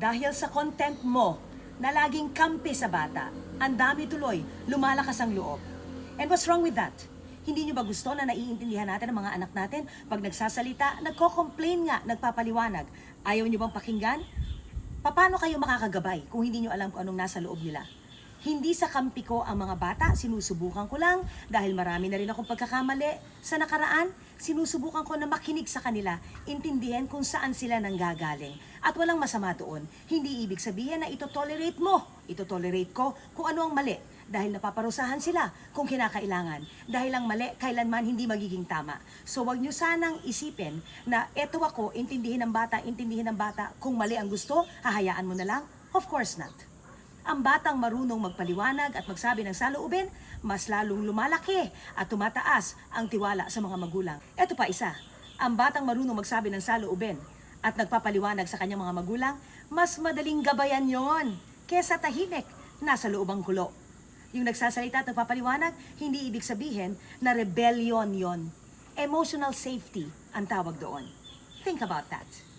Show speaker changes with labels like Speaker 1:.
Speaker 1: Dahil sa content mo na laging kampi sa bata, ang dami tuloy, lumalakas ang loob. And what's wrong with that? Hindi nyo ba gusto na naiintindihan natin ang mga anak natin pag nagsasalita, nagko-complain nga, nagpapaliwanag? Ayaw nyo bang pakinggan? Paano kayo makakagabay kung hindi nyo alam kung anong nasa loob nila? Hindi sa kampi ko ang mga bata, sinusubukan ko lang dahil marami na rin akong pagkakamali. Sa nakaraan, sinusubukan ko na makinig sa kanila, intindihan kung saan sila nanggagaling. At walang masama doon. Hindi ibig sabihin na ito-tolerate mo, ito-tolerate ko kung ano ang mali. Dahil napaparusahan sila kung kinakailangan. Dahil ang mali, kailanman hindi magiging tama. So wag nyo sanang isipin na eto ako, intindihin ng bata, kung mali ang gusto, hahayaan mo na lang? Of course not. Ang batang marunong magpaliwanag at magsabi ng saloobin, mas lalong lumalaki at tumataas ang tiwala sa mga magulang. Ito pa isa, ang batang marunong magsabi ng saloobin at nagpapaliwanag sa kanyang mga magulang, mas madaling gabayan yon kesa tahimik, nasa loob ang kulo. Yung nagsasalita at nagpapaliwanag, hindi ibig sabihin na rebellion yon. Emotional safety ang tawag doon. Think about that.